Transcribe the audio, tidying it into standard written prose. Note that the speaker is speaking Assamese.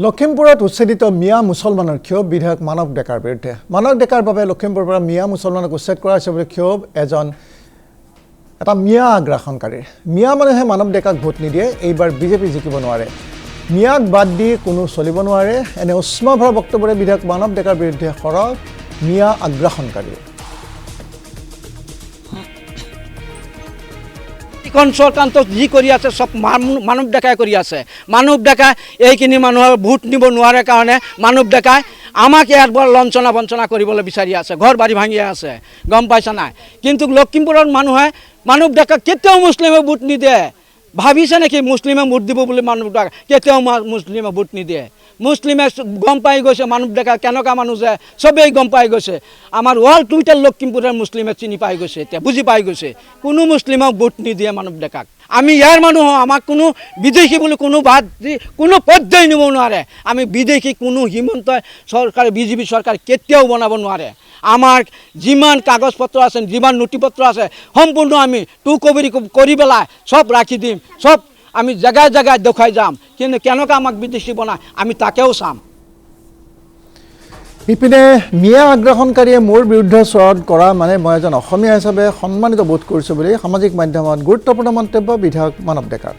লখিমপুৰত উচ্ছেদিত মিয়া মুছলমানৰ ক্ষোভ বিধায়ক মানৱ ডেকাৰ বিৰুদ্ধে। মানৱ ডেকাৰ বাবে লখিমপুৰৰ পৰা মিয়া মুছলমানক উচ্ছেদ কৰা হৈছে বুলি ক্ষোভ এটা মিয়া আগ্ৰাসনকাৰী। মিয়া মানুহে মানৱ ডেকাক ভোট নিদিয়ে, এইবাৰ বিজেপি জিকিব নোৱাৰে। মিয়াক বাদ দি কোনো চলিব নোৱাৰে, এনে উষ্ম ভৰা বক্তব্যৰে বিধায়ক মানৱ ডেকাৰ বিৰুদ্ধে সৰব মিয়া আগ্ৰাসনকাৰী। চৰকাৰক যি কৰি আছে চব মানৱ ডেকাই কৰি আছে। মানৱ ডেকাই এইখিনি মানুহৰ ভোট নিব নোৱাৰে কাৰণে মানৱ ডেকাই আমাক ইয়াত বৰ লঞ্চনা বঞ্চনা কৰিবলৈ বিচাৰি আছে, ঘৰ বাৰী ভাঙি আছে, গম পাইছা নাই? কিন্তু লখিমপুৰৰ মানুহে মানৱ ডেকাক কেতিয়াও মুছলিমে ভোট নিদিয়ে। ভাবিছে নেকি মুছলিমে ভোট দিব বুলি? মানৱ ডেকা কেতিয়াও মুছলিমে ভোট নিদিয়ে। মুছলিমে গম পাই গৈছে মানৱ ডেকা কেনেকুৱা মানুহ যে চবেই গম পাই গৈছে। আমাৰ ৱৰ্ল্ড টুইটাৰ লখিমপুৰৰ মুছলিমে চিনি পাই গৈছে, এতিয়া বুজি পাই গৈছে। কোনো মুছলিমক ভোট নিদিয়ে মানৱ ডেকাক। আমি ইয়াৰ মানুহ, আমাক কোনো বিদেশী বুলি কোনো বাদ দি কোনো পৰ্যায় নিব নোৱাৰে। আমি বিদেশী কোনো হিমন্ত চৰকাৰে বিজেপি চৰকাৰে কেতিয়াও বনাব নোৱাৰে। আমাৰ যিমান কাগজ পত্ৰ আছে, যিমান নথিপত্ৰ আছে, সম্পূৰ্ণ আমি কৰি পেলাই চব ৰাখি দিম, চব আমি জেগাই জেগাই দেখুৱাই যাম। কিন্তু কেনেকৈ আমাক বিদেশী বনায় আমি তাকেও চাম। ইপিনে মিয়া আগ্ৰাসনকাৰীয়ে মোৰ বিৰুদ্ধে স্বৰত কৰা মানে মই এজন অসমীয়া হিচাপে সন্মানিত বোধ কৰিছোঁ বুলি সামাজিক মাধ্যমত গুৰুত্বপূৰ্ণ মন্তব্য বিধায়ক মানৱ ডেকাৰ।